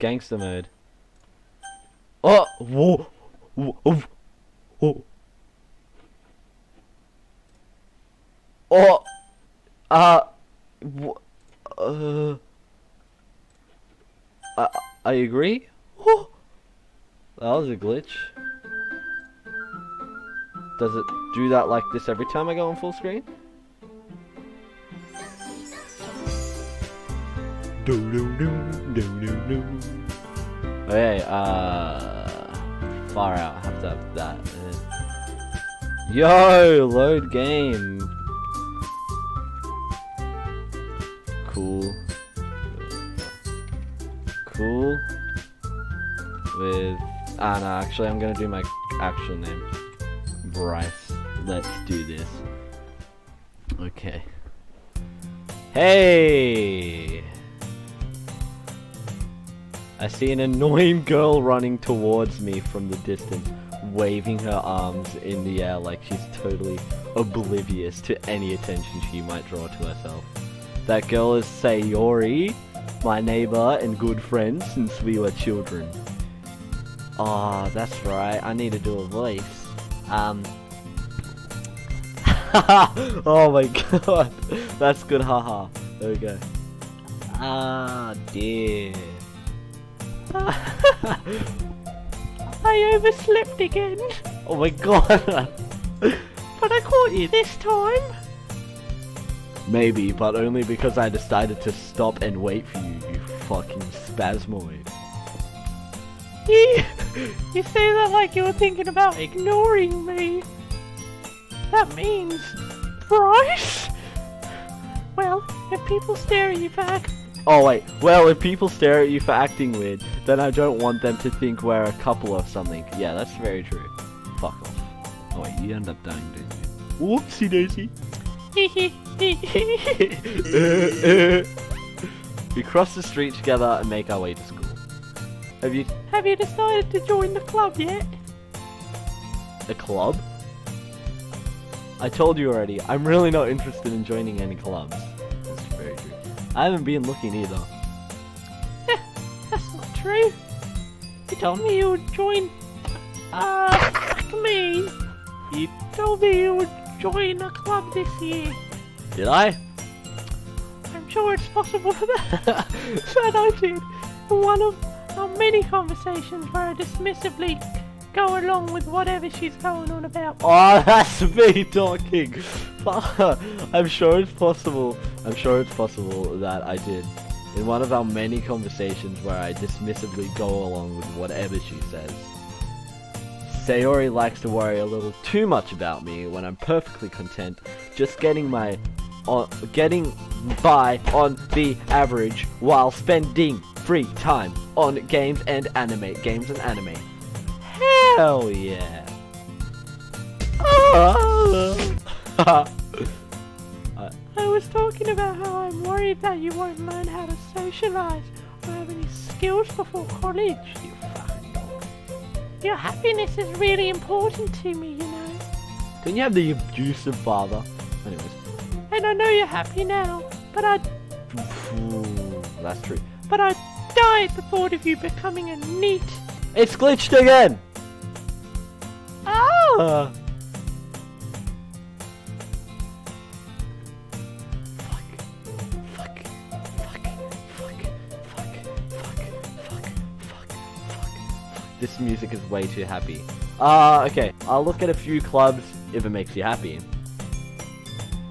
Gangster mode. Oh! Whoa! Whoa! Whoa! Oh! Uh... I agree? Oh! That was a glitch. Does it do that like this every time I go on full screen? Okay, far out. I have to have that. Yo, load game. Cool. Cool. With no, actually I'm gonna do my actual name. Bryce. Let's do this. Okay. Hey! I see an annoying girl running towards me from the distance, waving her arms in the air like she's totally oblivious to any attention she might draw to herself. That girl is Sayori, my neighbor and good friend since we were children. Ah, that's right, I need to do a voice. Oh my god, that's good, haha. There we go. Ah, dear. I overslept again. Oh my god. But I caught you this time. Maybe, but only because I decided to stop and wait for you, you fucking spasmoid. You say that like you were thinking about ignoring me. That means Bryce? Well, if people stare at you for Oh wait, well if people stare at you for acting weird, then I don't want them to think we're a couple or something. Yeah, that's very true. Fuck off. Oh wait, you end up dying, don't you? Whoopsie daisy. We cross the street together and make our way to school. Have you decided to join the club yet? The club? I told you already, I'm really not interested in joining any clubs. That's very true. I haven't been looking either. That's not true. You told me you would join, me. You told me you would join a club this year. Did I? I'm sure it's possible that, that I did. In one of our many conversations where I dismissively go along with whatever she's going on about. Oh, that's me talking. I'm sure it's possible. I'm sure it's possible that I did. In one of our many conversations where I dismissively go along with whatever she says. Sayori likes to worry a little too much about me when I'm perfectly content just getting by on the average while spending free time on games and anime. Hell yeah. I was talking about how I'm worried that you won't learn how to socialize or have any skills before college. You fucking dog. Your happiness is really important to me, you know. Didn't you have the abusive father? Anyways. And I know you're happy now, but That's true. But I die at the thought of you becoming a NEET. It's glitched again! Oh! This music is way too happy. Okay. I'll look at a few clubs if it makes you happy.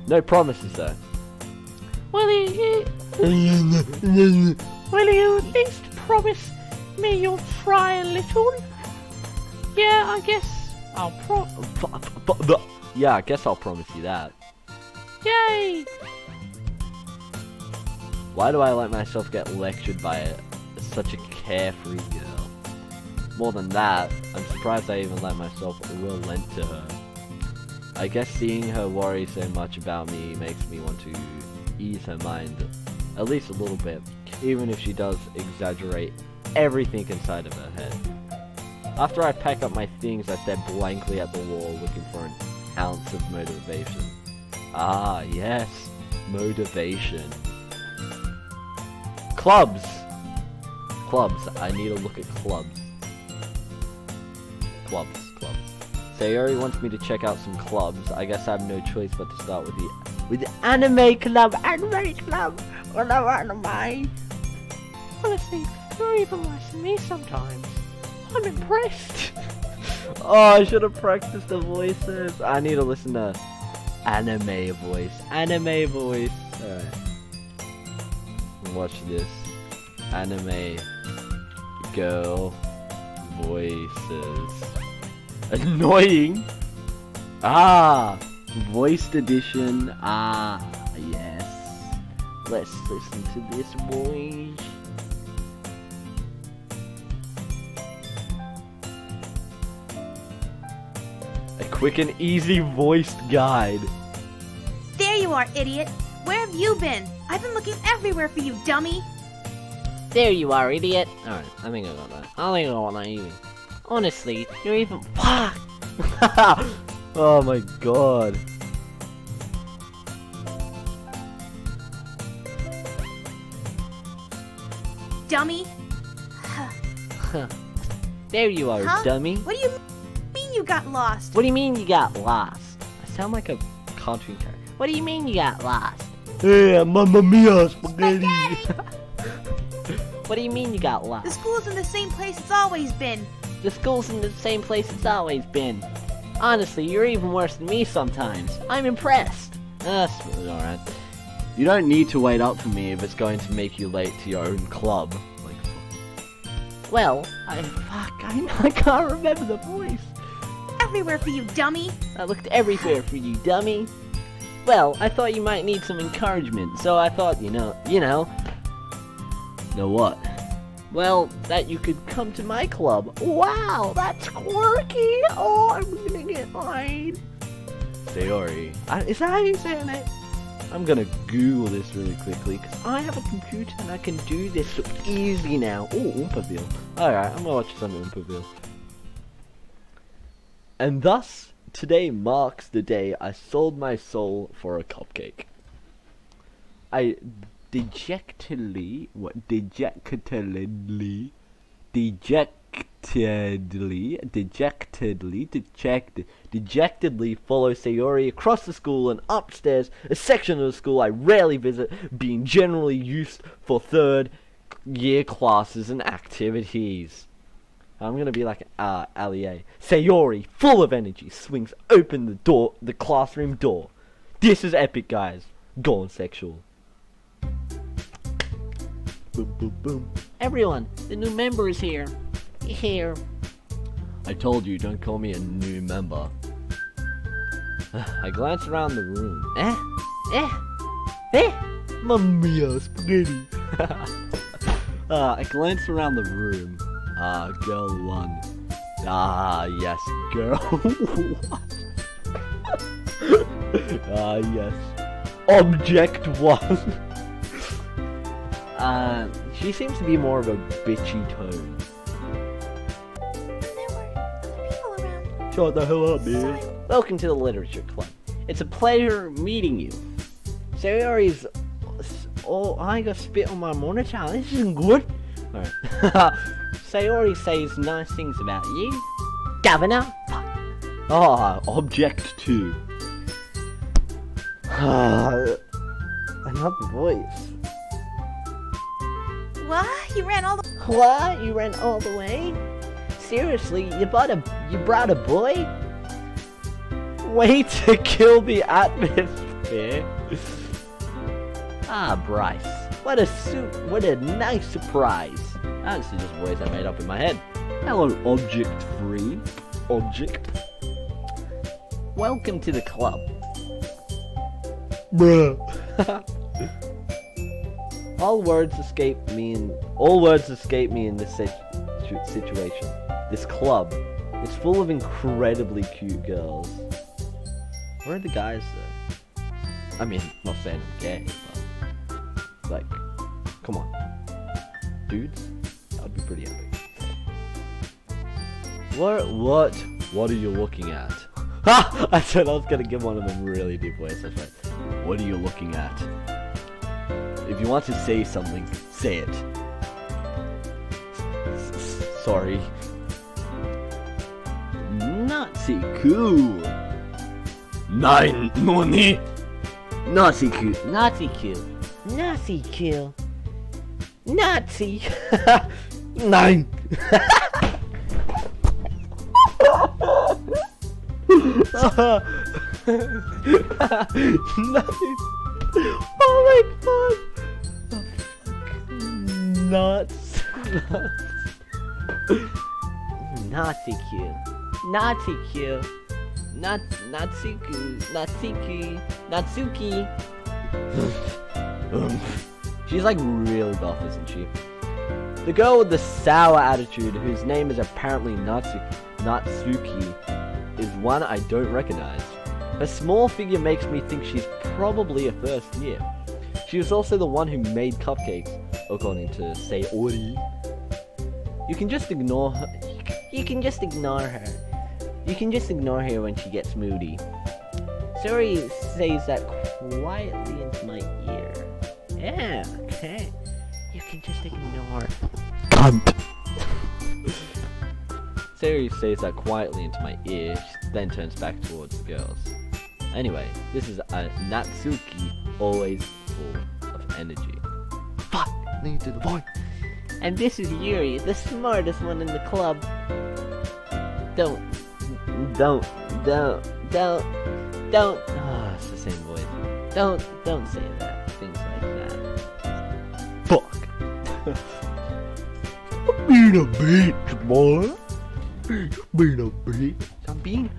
No promises though. Will you at least promise me you'll try a little? Yeah, I guess I'll Yeah, I guess I'll promise you that. Yay! Why do I let myself get lectured by such a carefree girl? More than that, I'm surprised I even let myself relent to her. I guess seeing her worry so much about me makes me want to ease her mind, at least a little bit, even if she does exaggerate everything inside of her head. After I pack up my things, I stare blankly at the wall looking for an ounce of motivation. Ah, yes, motivation. Clubs! Clubs. I need to look at clubs. Clubs. Sayori wants me to check out some clubs. I guess I have no choice but to start with the anime club. Anime club. I love anime. Honestly, you're even worse than me sometimes. I'm impressed. Oh, I should have practiced the voices. I need to listen to anime voice. Anime voice. Alright. Watch this. Anime girl voices. Annoying. Voiced edition. Yes. Let's listen to this voice. A quick and easy voiced guide. There you are, idiot. Where have you been? I've been looking everywhere for you, dummy. There you are, idiot. Alright, I think I got that. I think I got that easy. Honestly, you're even. Fuck! Oh my god. Dummy. There you are, Huh? dummy. What do you mean you got lost? What do you mean you got lost? I sound like a cartoon character. What do you mean you got lost? Hey, Mamma Mia, spaghetti! What do you mean you got The lost? school's in the same place it's always been. The school's in the same place it's always been. Honestly, you're even worse than me sometimes. I'm impressed. Alright. You don't need to wait up for me if it's going to make you late to your own club. Like, Well, I can't remember the voice. Everywhere for you, dummy. I looked everywhere for you, dummy. Well, I thought you might need some encouragement, so I thought, you know. know what? Well, that you could come to my club. Wow, that's quirky. Oh, I'm gonna get laid. Sayori. Is that how you say her name? I'm gonna Google this really quickly, because I have a computer and I can do this so easy now. Oh, Oompaville. Alright, I'm gonna watch some Oompaville. And thus, today marks the day I sold my soul for a cupcake. I dejectedly follow Sayori across the school and upstairs, a section of the school I rarely visit, being generally used for third year classes and activities. I'm gonna be like Allie. Sayori, full of energy, swings open the classroom door. This is epic, guys. Gone sexual. Boom, boom, boom. Everyone, the new member is here. Here. I told you, don't call me a new member. I glanced around the room. Mamma mia, spaghetti. I glanced around the room. Girl 1. Yes, girl. Yes. Object 1. She seems to be more of a bitchy tone. There were other people around. Shut the hell up, man. Sorry. Welcome to the Literature Club. It's a pleasure meeting you. Sayori's... Oh, I got spit on my monitor. This isn't good. Alright. Sayori says nice things about you. Governor. Object 2. Another voice. What? You ran all the... What? You ran all the way? Seriously, you brought a boy? Way to kill the atmosphere. Bryce. What a nice surprise. That's just a voice I made up in my head. Hello, Object 3. Object. Welcome to the club. Bruh. All words escape me in this situation. This club. It's full of incredibly cute girls. Where are the guys though? I mean, not saying I'm gay, but like, come on. Dudes? That would be pretty epic. What are you looking at? Ha! I said I was gonna give one of them really deep voices. That's right. What are you looking at? If you want to say something, say it. Sorry. Nazi cool. Nein, Noni. Nazi cool. Nazi kill. Nazi kill. Nazi. Nein. Nothing. Oh my god. Nuts. Nazi kill. Nazi kill. Natsuki. She's like real goth, isn't she? The girl with the sour attitude, whose name is apparently Natsuki, is one I don't recognize. Her small figure makes me think she's probably a first year. She was also the one who made cupcakes, according to Sayori. You can just ignore her. You can just ignore her. You can just ignore her when she gets moody. Sayori says that quietly into my ear. Yeah, okay. You can just ignore. Cunt. Sayori says that quietly into my ear, then turns back towards the girls. Anyway, this is a Natsuki, always full of energy. Fuck! Lead to the point. And this is Yuri, the smartest one in the club. Don't. Oh, it's the same voice. Don't say that. Things like that. Fuck! I'm being a bitch, boy. Being a bitch. I'm being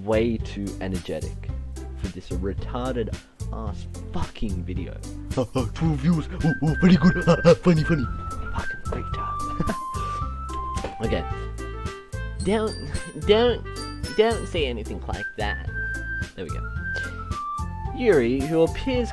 way too energetic for this retarded ass fucking video. 2 views. Oh, very good. Funny. Fucking retard. Okay. Don't say anything like that. There we go. Yuri, who appears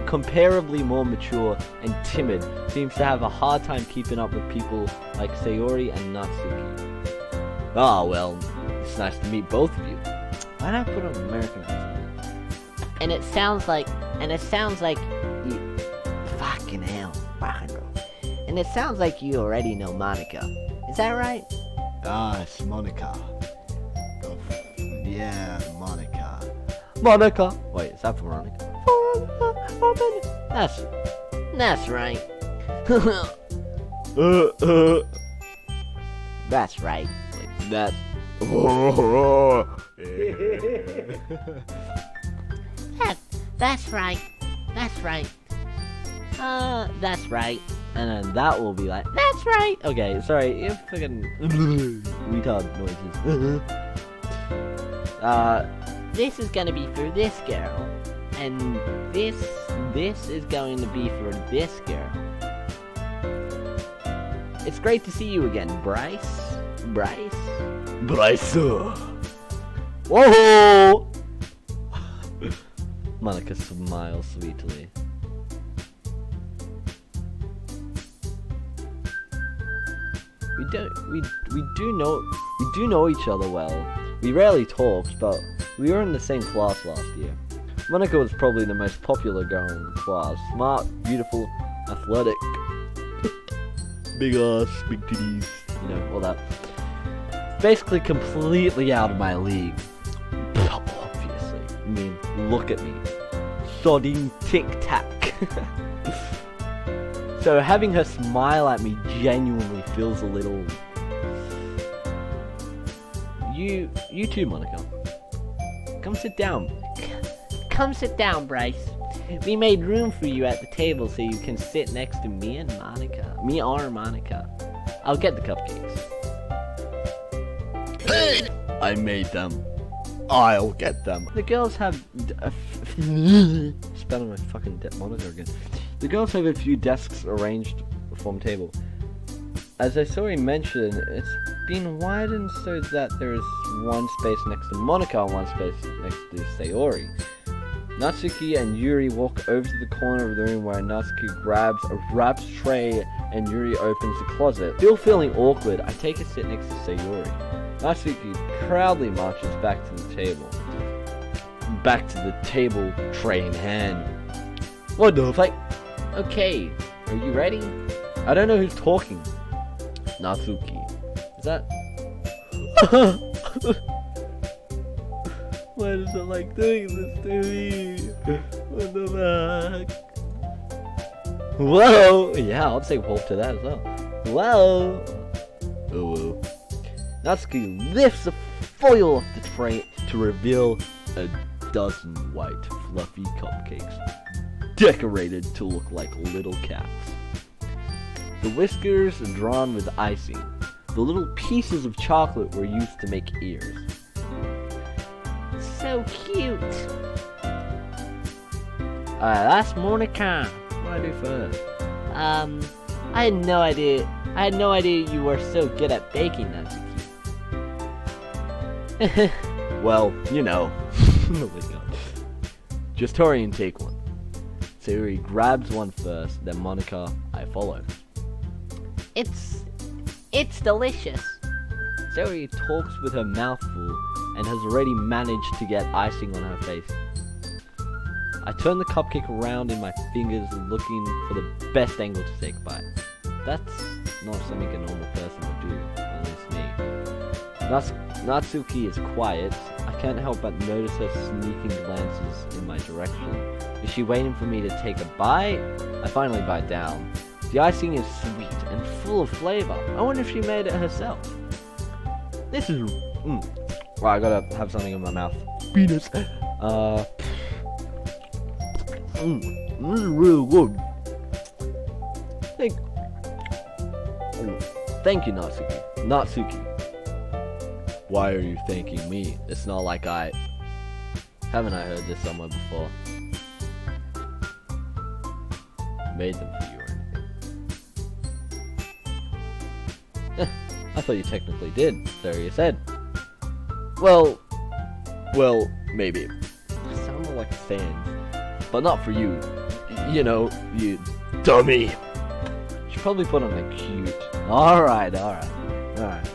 comparably more mature and timid, seems to have a hard time keeping up with people like Sayori and Natsuki. Ah, well, it's nice to meet both of you. Why not put an American accent? And it sounds like you fucking hell, and it sounds like you already know Monica. Is that right? Ah, it's Monica. Yeah, Monica. Monica! Wait, is that Veronica? That's right. That's right. Like that. That's right. That's right. That's right. And then that will be like, That's right. okay, sorry, you fucking retard noises. This is gonna be for this girl, and this is going to be for this girl. It's great to see you again, Bryce. Bryce. Whoa! Monica smiles sweetly. We do know each other well. We rarely talked, but we were in the same class last year. Monica was probably the most popular girl in the class. Smart, beautiful, athletic, big ass, big titties, you know, all that. Basically completely out of my league. Obviously. I mean, look at me. Sodding tic-tac. So having her smile at me genuinely feels a little... You too, Monica. Come sit down. Come sit down, Bryce. We made room for you at the table so you can sit next to me and Monica. Me or Monica. I'll get the cupcakes. Hey! I made them. I'll get them. The girls have... Spelling my fucking monitor again. The girls have a few desks arranged from the table. As I saw him mention, it's been widened so that there is one space next to Monica and one space next to Sayori. Natsuki and Yuri walk over to the corner of the room where Natsuki grabs a wrapped tray and Yuri opens the closet. Still feeling awkward, I take a sit next to Sayori. Natsuki proudly marches back to the table. Back to the table, tray in hand. What the fuck? Okay, Are you ready? I don't know who's talking. Natsuki. Is that? Why does it like doing this to me? What the fuck? Whoa! Yeah, I'll say whoa to that as well. Whoa! Oh. Natsuki lifts the foil off the tray to reveal a dozen white, fluffy cupcakes, decorated to look like little cats. The whiskers are drawn with icing. The little pieces of chocolate were used to make ears. So cute! That's Monica. What do I do first? I had no idea you were so good at baking, Natsuki. Well, you know. Just hurry and take one. Sayori grabs one first, then Monica, I follow. It's delicious. Sayori talks with her mouth full and has already managed to get icing on her face. I turn the cupcake around in my fingers, looking for the best angle to take a bite. That's not something a normal person would do, at least me. Natsuki is quiet. I can't help but notice her sneaking glances in my direction. Is she waiting for me to take a bite? I finally bite down. The icing is sweet and full of flavor. I wonder if she made it herself. This is... Well, I gotta have something in my mouth. Penis. This is really good. Thank you, Natsuki. Why are you thanking me? It's not like I... Haven't I heard this somewhere before? Made them for you or anything. I thought you technically did. There you said. Well, maybe. Sound more like fans. But not for you. You know, you dummy. Should probably put on a cute. Alright. I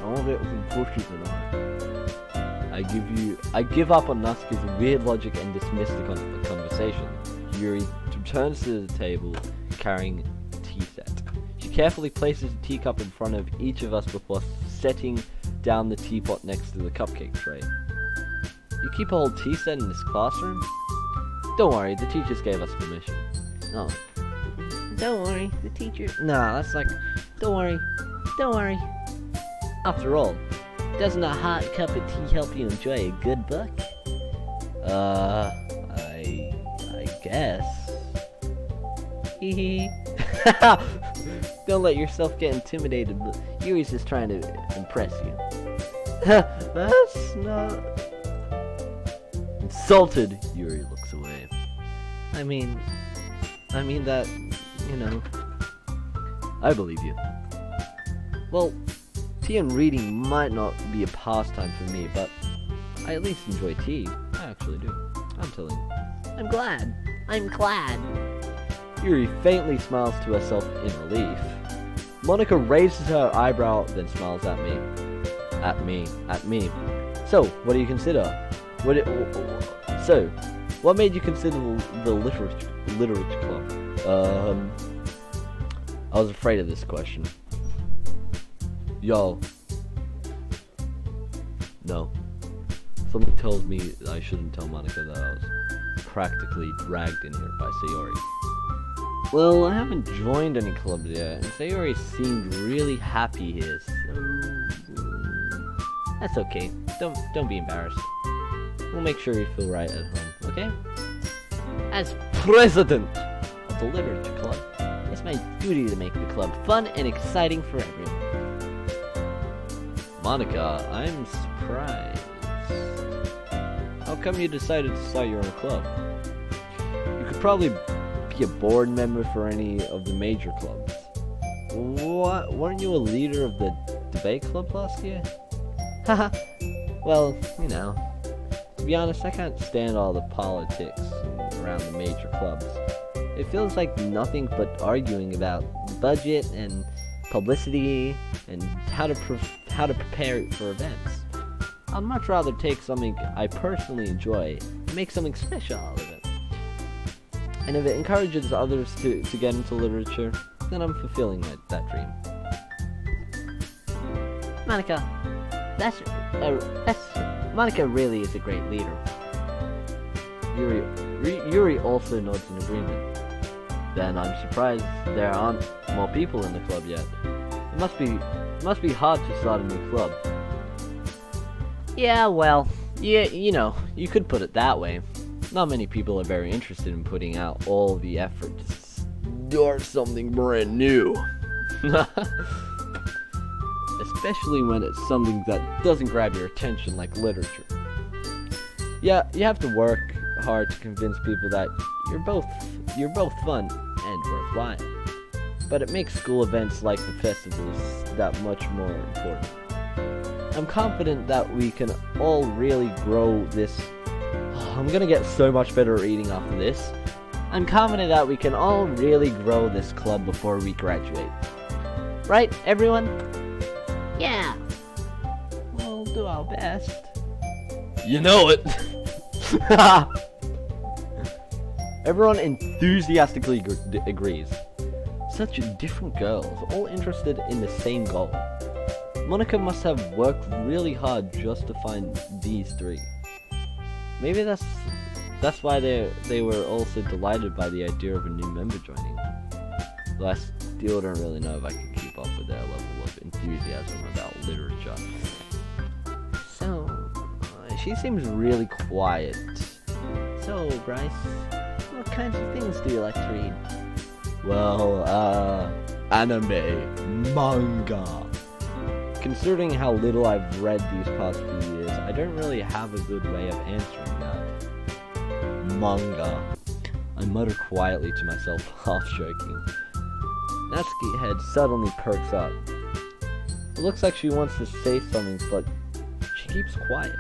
won't get some pushes and I give up on Natsuki's weird logic and dismiss the conversation. Yuri returns to the table carrying a tea set. She carefully places a teacup in front of each of us before setting down the teapot next to the cupcake tray. You keep a whole tea set in this classroom? Don't worry, the teachers gave us permission. Oh. Don't worry, the teacher... Nah, that's like... Don't worry. After all, Doesn't a hot cup of tea help you enjoy a good book? I guess. Hehe. Don't let yourself get intimidated. Yuri's just trying to impress you. That's not... Insulted, Yuri looks away. I mean that, you know... I believe you. Well, tea and reading might not be a pastime for me, but I at least enjoy tea. I actually do. I'm telling you. I'm glad. Yuri faintly smiles to herself in relief. Monica raises her eyebrow, then smiles at me. At me. So, what do you consider? What made you consider the literature club? I was afraid of this question. Yo. No. Something tells me that I shouldn't tell Monica that I was practically dragged in here by Sayori. Well, I haven't joined any clubs yet, and Sayori seemed really happy here, so... That's okay. Don't be embarrassed. We'll make sure you feel right at home, okay? As president of the literature club, it's my duty to make the club fun and exciting for everyone. Monica, I'm surprised. How come you decided to start your own club? You could probably be a board member for any of the major clubs. What? Weren't you a leader of the debate club last year? Haha. Well, you know. To be honest, I can't stand all the politics around the major clubs. It feels like nothing but arguing about budget and publicity and how to prepare for events. I'd much rather take something I personally enjoy and make something special out of it. And if it encourages others to get into literature, then I'm fulfilling that dream. Monica, Monica really is a great leader. Yuri also nods in agreement. Then I'm surprised there aren't more people in the club yet. It must be hard to start a new club. Yeah, well, you know, you could put it that way. Not many people are very interested in putting out all the effort to start something brand new. Especially when it's something that doesn't grab your attention like literature. Yeah, you have to work hard to convince people that you're both fun and worthwhile. But it makes school events like the festivals that much more important. I'm confident that we can all really grow this. I'm gonna get so much better at reading after this. I'm confident that we can all really grow this club before we graduate. Right, everyone? Yeah. We'll do our best. You know it! Everyone enthusiastically agrees. Such different girls, all interested in the same goal. Monica must have worked really hard just to find these three. Maybe that's why they were also delighted by the idea of a new member joining. Though I still don't really know if I can keep up with their level of enthusiasm about literature. So, She seems really quiet. so Bryce, what kinds of things do you like to read? Well, anime, manga. Considering how little I've read these past few years, I don't really have a good way of answering that. Manga. I mutter quietly to myself, half joking. Natsuki head suddenly perks up. It looks like she wants to say something, but she keeps quiet.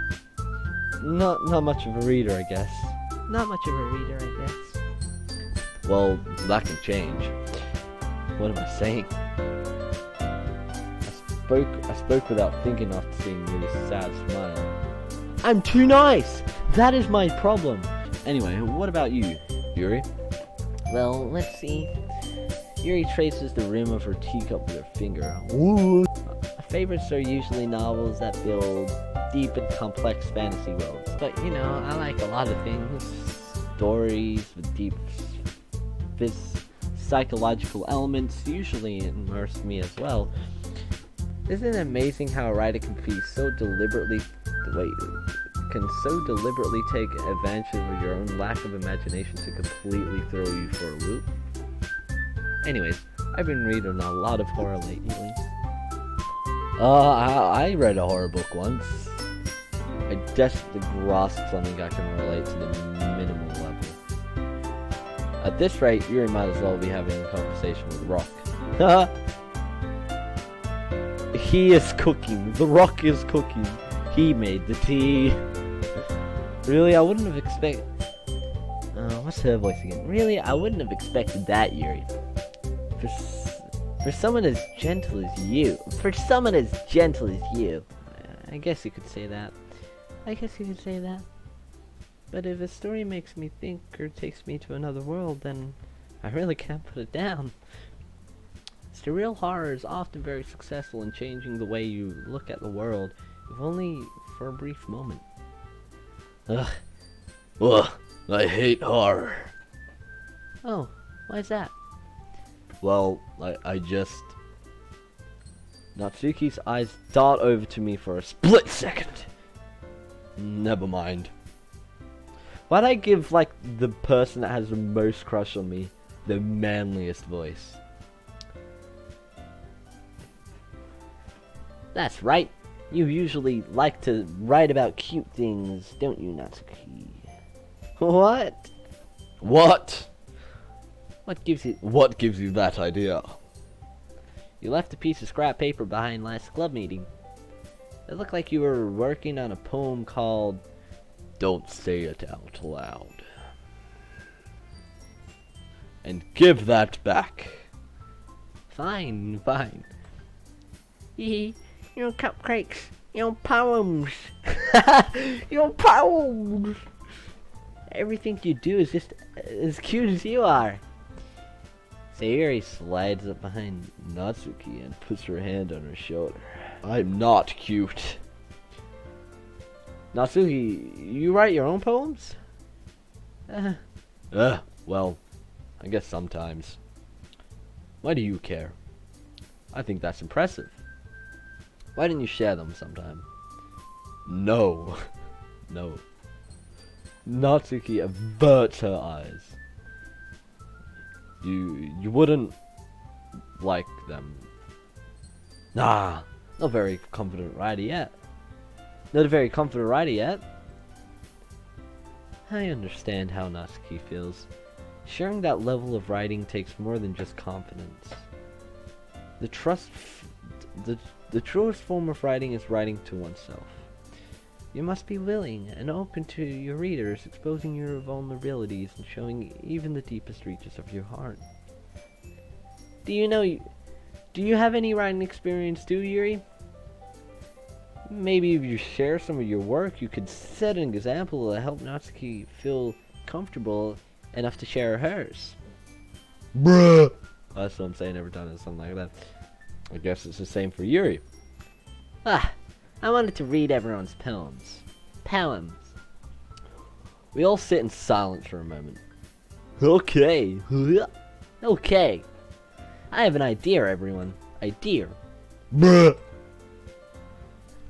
Not much of a reader, I guess. Not much of a reader, I guess. Well, that can change. What am I saying? I spoke without thinking after seeing Yuri's sad smile. I'm too nice! That is my problem! Anyway, what about you, Yuri? Well, let's see. Yuri traces the rim of her teacup with her finger. Ooh. My favorites are usually novels that build deep and complex fantasy worlds. But, you know, I like a lot of things. Stories with deep psychological elements usually immerse me as well. Isn't it amazing how a writer can so deliberately take advantage of your own lack of imagination to completely throw you for a loop? Anyways, I've been reading a lot of horror lately. I read a horror book once. I desperately grasped something I can relate to the minimal level. At this rate, you might as well be having a conversation with Rock. He is cooking. The Rock is cooking. He made the tea. Really, I wouldn't have expected... what's her voice again? Really, I wouldn't have expected that, Yuri. For someone as gentle as you. I guess you could say that. But if a story makes me think or takes me to another world, then I really can't put it down. Surreal horror is often very successful in changing the way you look at the world, if only for a brief moment. Ugh, I hate horror. Oh, why is that? Well, I just... Natsuki's eyes dart over to me for a split second. Never mind. Why'd I give, like, the person that has the most crush on me the manliest voice? That's right. You usually like to write about cute things, don't you, Natsuki? What? What gives you that idea? You left a piece of scrap paper behind last club meeting. It looked like you were working on a poem called... Don't say it out loud. And give that back. Fine. Your cupcakes, your poems. Your poems. Everything you do is just as cute as you are. Sayori slides up behind Natsuki and puts her hand on her shoulder. I'm not cute. Natsuki, you write your own poems? Well, I guess sometimes. Why do you care? I think that's impressive. Why didn't you share them sometime? No. No. Natsuki averts her eyes. You wouldn't like them. Nah, not very confident writer yet. Not a very confident writer yet. I understand how Natsuki feels. Sharing that level of writing takes more than just confidence. The truest form of writing is writing to oneself. You must be willing and open to your readers, exposing your vulnerabilities and showing even the deepest reaches of your heart. Do you have any writing experience too, Yuri? Maybe if you share some of your work, you could set an example to help Natsuki feel comfortable enough to share hers. Bruh! That's what I'm saying every time there's something like that. I guess it's the same for Yuri. I wanted to read everyone's poems. Poems. We all sit in silence for a moment. Okay. Okay. I have an idea, everyone. Idea. Bruh!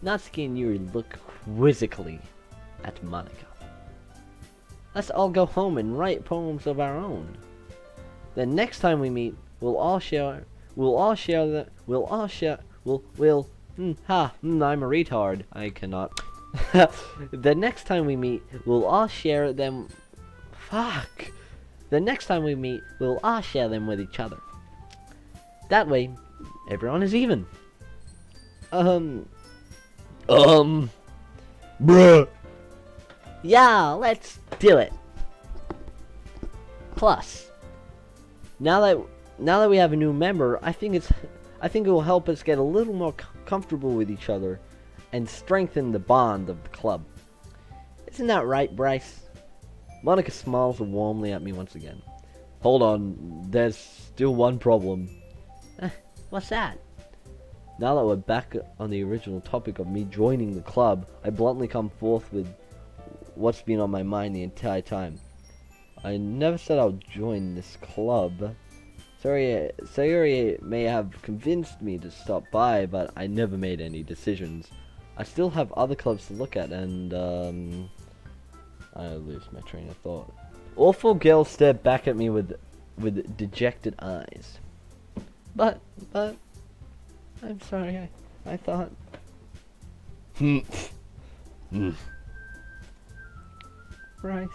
Natsuki and Yuri look quizzically at Monica. Let's all go home and write poems of our own. Then next time we meet, I'm a retard. I cannot. The next time we meet, we'll all share them. Fuck. The next time we meet, we'll all share them with each other. That way, everyone is even. Bruh! Yeah, let's do it. Plus, now that we have a new member, I think it will help us get a little more comfortable with each other and strengthen the bond of the club. Isn't that right, Bryce? Monica smiles warmly at me once again. Hold on, there's still one problem. What's that? Now that we're back on the original topic of me joining the club, I bluntly come forth with what's been on my mind the entire time. I never said I'll join this club. Sayori may have convinced me to stop by, but I never made any decisions. I still have other clubs to look at, and I lose my train of thought. All four girls stared back at me with dejected eyes. But I'm sorry. I thought. Bryce.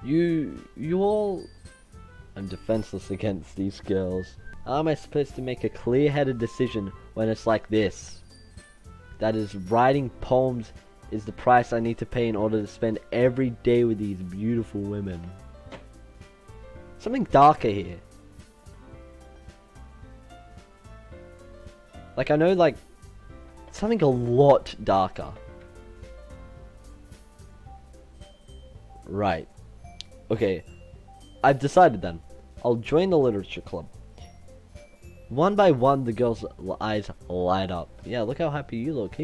You all. I'm defenseless against these girls. How am I supposed to make a clear-headed decision when it's like this? That is, writing poems is the price I need to pay in order to spend every day with these beautiful women. Something darker here. Like, I know, like, something a lot darker. Right. Okay. I've decided then. I'll join the literature club. One by one, the girls' eyes light up. Yeah, look how happy you look.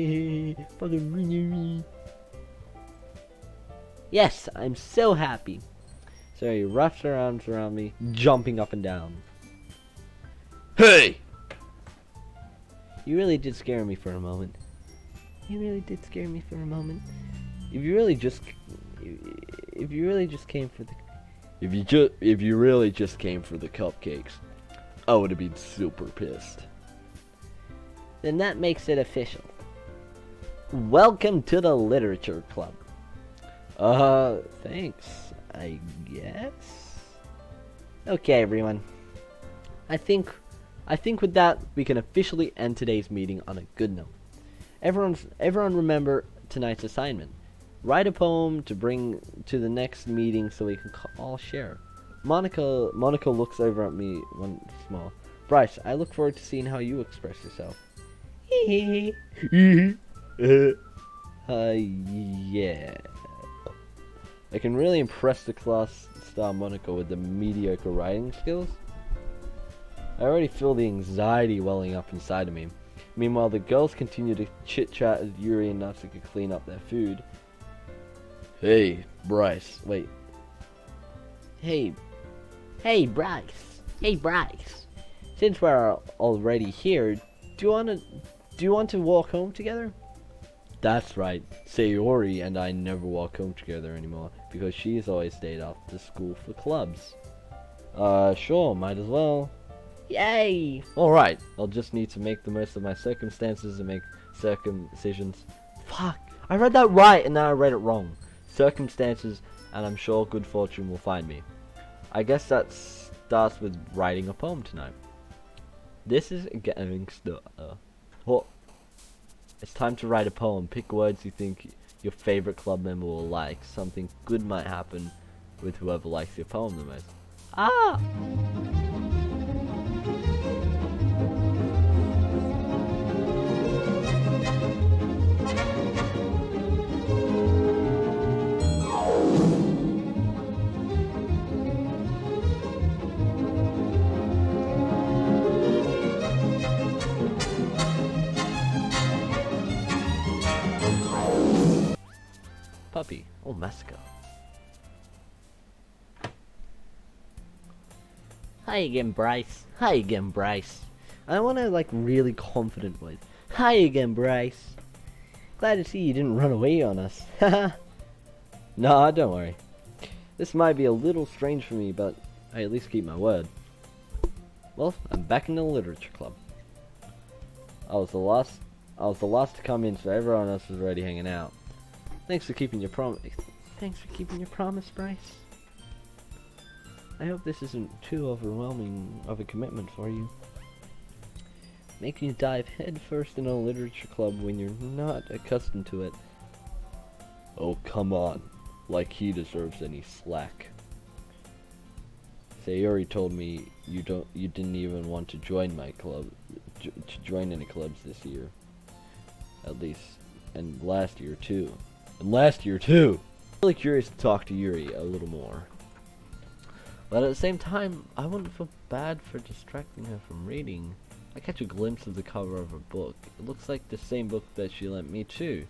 Yes, I'm so happy. So he wraps her arms around me, jumping up and down. Hey! You really did scare me for a moment. If you really just came for the cupcakes, I would have been super pissed. Then that makes it official. Welcome to the literature club. Thanks, I guess. Okay, everyone. I think with that we can officially end today's meeting on a good note. Everyone remember tonight's assignment. Write a poem to bring to the next meeting so we can all share. Monica looks over at me once more. Bryce, I look forward to seeing how you express yourself. Yeah. I can really impress the class star Monica with the mediocre writing skills. I already feel the anxiety welling up inside of me. Meanwhile, the girls continue to chit-chat as Yuri and Natsuka clean up their food. Hey, Bryce. Wait. Hey, Bryce. Hey, Bryce. Since we're already here, do you want to walk home together? That's right. Sayori and I never walk home together anymore because she's always stayed after school for clubs. Sure, might as well. Yay! Alright, I'll just need to make the most of my circumstances and make circumcisions. Fuck! I read that right and then I read it wrong. Circumstances, and I'm sure good fortune will find me. I guess that starts with writing a poem tonight. This is getting oh. It's time to write a poem. Pick words you think your favorite club member will like. Something good might happen with whoever likes your poem the most. Ah! Puppy. Oh, Masca. Hi again, Bryce. Hi again, Bryce. I want a really confident voice. Hi again, Bryce. Glad to see you didn't run away on us. Haha. Nah, don't worry. This might be a little strange for me, but I at least keep my word. Well, I'm back in the literature club. I was the last to come in, so everyone else was already hanging out. Thanks for keeping your promise. Thanks for keeping your promise, Bryce. I hope this isn't too overwhelming of a commitment for you. Making you dive headfirst into a literature club when you're not accustomed to it. Oh, come on. Like he deserves any slack. Sayori told me you didn't even want to join my club, to join any clubs this year. At least, and last year too. I'm really curious to talk to Yuri a little more. But at the same time, I wouldn't feel bad for distracting her from reading. I catch a glimpse of the cover of her book. It looks like the same book that she lent me too.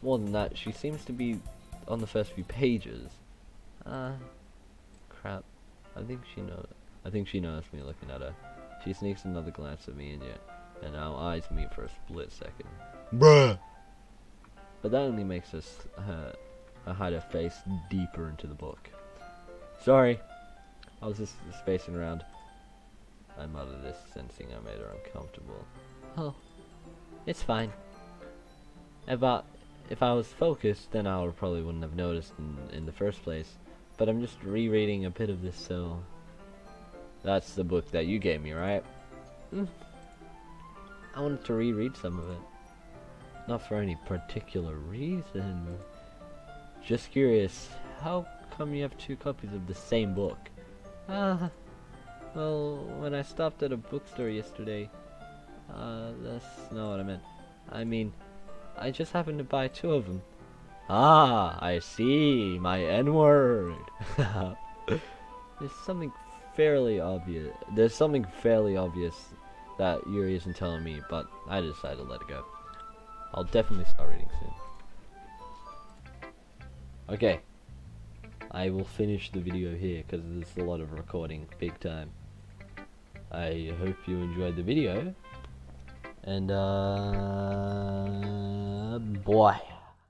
More than that, she seems to be on the first few pages. Crap. I think she noticed me looking at her. She sneaks another glance at me and our eyes meet for a split second. Bruh! But that only makes her hide her face deeper into the book. Sorry. I was just spacing around. I muttered this, sensing I made her uncomfortable. Oh, it's fine. If I was focused, then I probably wouldn't have noticed in the first place. But I'm just rereading a bit of this, so... That's the book that you gave me, right? I wanted to reread some of it. Not for any particular reason. Just curious, how come you have 2 copies of the same book? Well, when I stopped at a bookstore yesterday, that's not what I meant. I mean, I just happened to buy 2 of them. Ah, I see, my N-word. There's something fairly obvious that Yuri isn't telling me, but I decided to let it go. I'll definitely start reading soon. Okay. I will finish the video here because there's a lot of recording, big time. I hope you enjoyed the video. And boy.